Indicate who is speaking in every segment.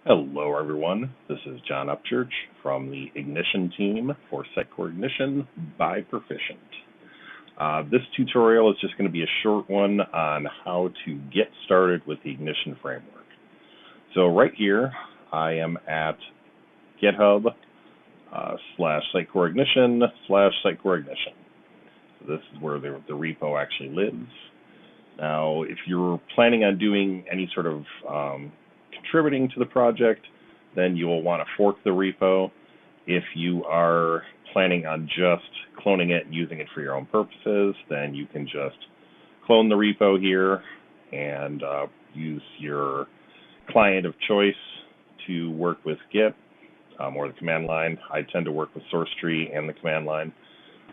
Speaker 1: Hello, everyone. This is John Upchurch from the Ignition team for Sitecore Ignition by Proficient. This tutorial is just going to be a short one on how to get started with the Ignition framework. So right here, I am at GitHub /Sitecore Ignition /Sitecore Ignition. So this is where the repo actually lives. Now, if you're planning on doing any sort of contributing to the project, then you will want to fork the repo. If you are planning on just cloning it and using it for your own purposes, then you can just clone the repo here and use your client of choice to work with Git or the command line. I tend to work with source tree and the command line.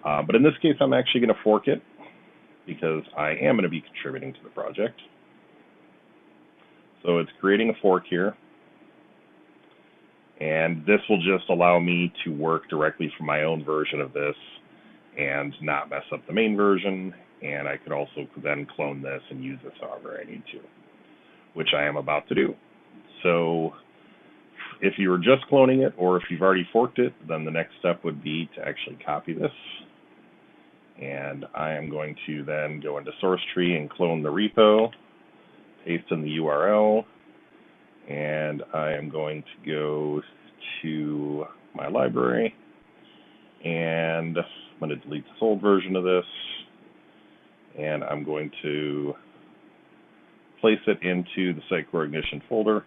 Speaker 1: But in this case, I'm actually going to fork it because I am going to be contributing to the project. So it's creating a fork here, and this will just allow me to work directly from my own version of this and not mess up the main version, and I could also then clone this and use this however I need to, which I am about to do. So if you were just cloning it, or if you've already forked it, then the next step would be to actually copy this, and I am going to then go into source tree and clone the repo, paste in the URL, and I am going to go to my library, and I'm going to delete this old version of this, and I'm going to place it into the Sitecore Ignition folder,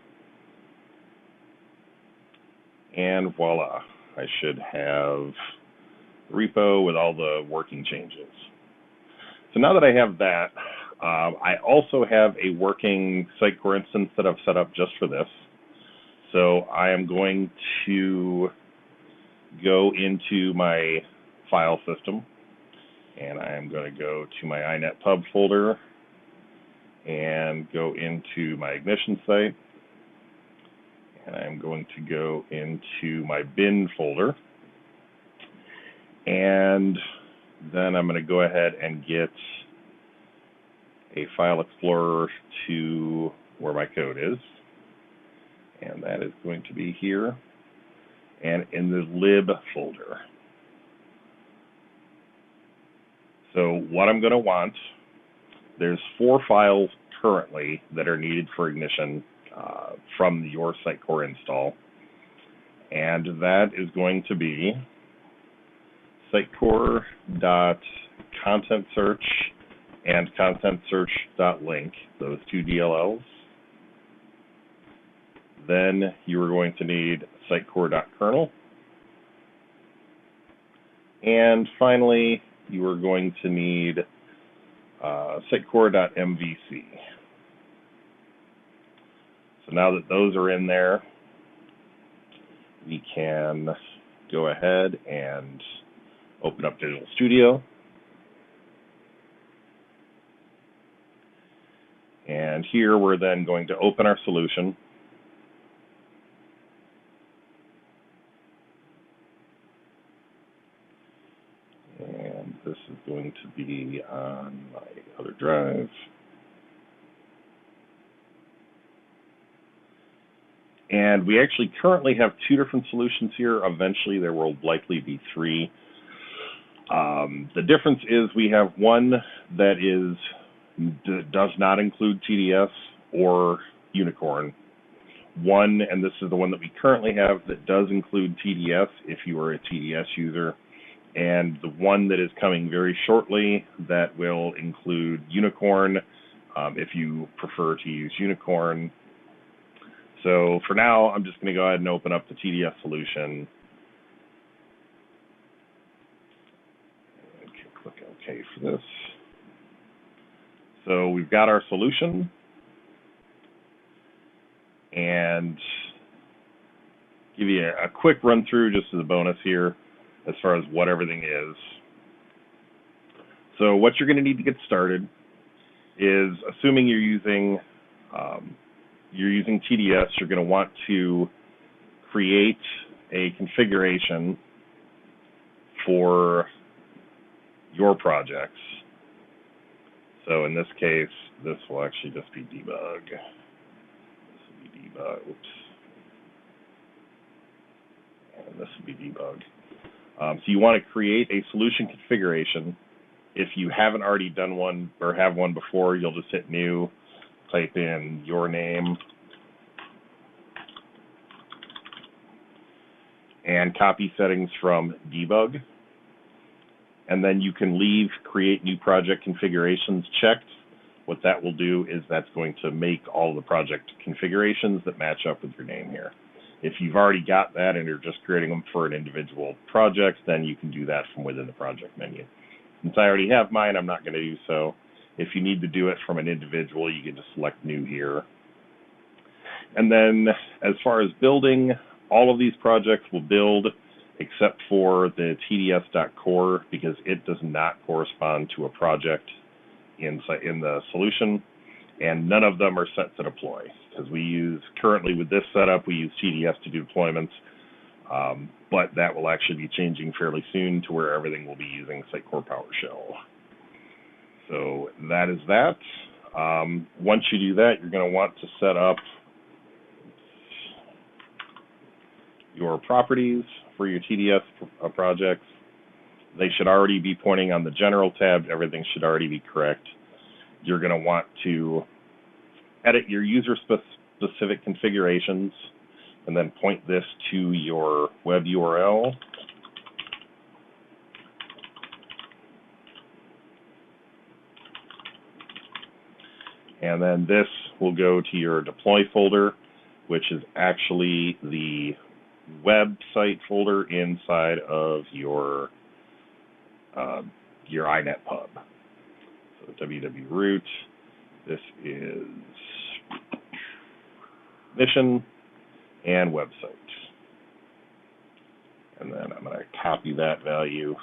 Speaker 1: and voila, I should have the repo with all the working changes. So now that I have that, I also have a working Sitecore instance that I've set up just for this. So I am going to go into my file system, and I am going to go to my inetpub folder and go into my Ignition site, and I'm going to go into my bin folder, and then I'm going to go ahead and get a file explorer to where my code is, and that is going to be here and in the lib folder. So what I'm going to want, there's 4 files currently that are needed for Ignition from your Sitecore install, and that is going to be Sitecore.contentSearch and contentsearch.link, those 2 DLLs. Then you are going to need Sitecore.kernel. And finally, you are going to need Sitecore.mvc. So now that those are in there, we can go ahead and open up Visual Studio. And here we're then going to open our solution. And this is going to be on my other drive. And we actually currently have 2 different solutions here. Eventually there will likely be 3. The difference is we have one that does not include TDS or Unicorn. One, and this is the one that we currently have, that does include TDS if you are a TDS user, and the one that is coming very shortly that will include Unicorn if you prefer to use Unicorn. So for now, I'm just going to go ahead and open up the TDS solution. Okay, click OK for this. So we've got our solution, and give you a quick run through just as a bonus here as far as what everything is. So what you're going to need to get started is, assuming you're using TDS, you're going to want to create a configuration for your projects. So in this case, this will actually just be debug. This will be debug. Oops. and this would be debug. So you want to create a solution configuration. If you haven't already done one or have one before, you'll just hit new, type in your name, and copy settings from debug. And then you can leave create new project configurations checked. What that will do is that's going to make all the project configurations that match up with your name here. If you've already got that and you're just creating them for an individual project, then you can do that from within the project menu. Since I already have mine, I'm not going to do so. If you need to do it from an individual, you can just select new here. And then as far as building, all of these projects will build except for the tds.core because it does not correspond to a project in the solution, and none of them are set to deploy because we use, currently with this setup, we use TDS to do deployments, but that will actually be changing fairly soon to where everything will be using Sitecore PowerShell. So that is that. Once you do that, you're going to want to set up your properties for your TDS projects. They should already be pointing on the general tab. Everything should already be correct. You're going to want to edit your user-specific configurations and then point this to your web URL. And then this will go to your deploy folder, which is actually the website folder inside of your inet pub. So www.root, this is mission and website. And then I'm going to copy that value.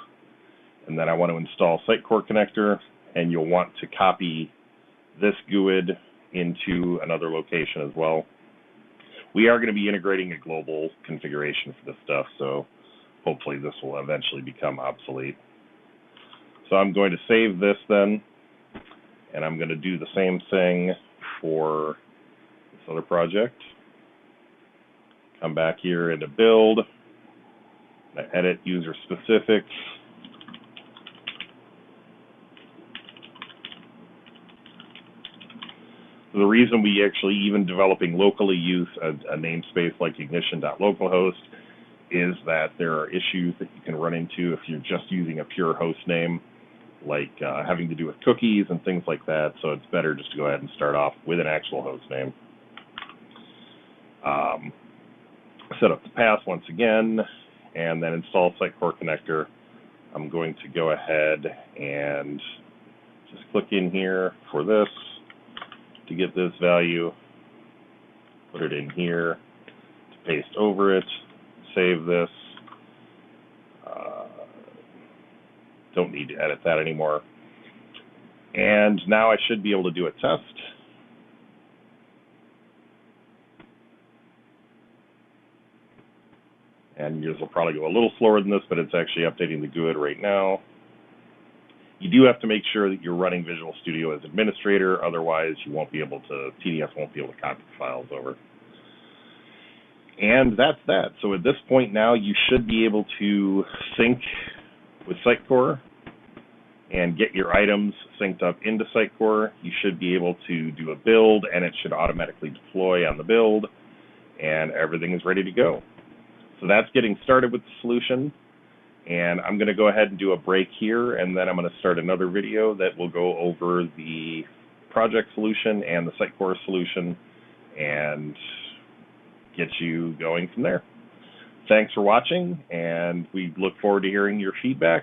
Speaker 1: And then I want to install Sitecore connector, and you'll want to copy this GUID into another location as well. We are going to be integrating a global configuration for this stuff, so hopefully this will eventually become obsolete. So I'm going to save this then, and I'm going to do the same thing for this other project. Come back here into build, edit user specific. So the reason we actually even developing locally use a namespace like ignition.localhost is that there are issues that you can run into if you're just using a pure host name, like having to do with cookies and things like that. So it's better just to go ahead and start off with an actual host name. Set up the path once again, and then install Sitecore connector. I'm going to go ahead and just click in here for this to get this value, put it in here to paste over it, save this. Don't need to edit that anymore. And now I should be able to do a test. And yours will probably go a little slower than this, but it's actually updating the GUID right now. You do have to make sure that you're running Visual Studio as administrator, otherwise you won't be able to, TDS won't be able to copy the files over. And that's that. So at this point now, you should be able to sync with Sitecore and get your items synced up into Sitecore. You should be able to do a build, and it should automatically deploy on the build, and everything is ready to go. So that's getting started with the solution. And I'm going to go ahead and do a break here, and then I'm going to start another video that will go over the project solution and the Sitecore solution and get you going from there. Thanks for watching, and we look forward to hearing your feedback.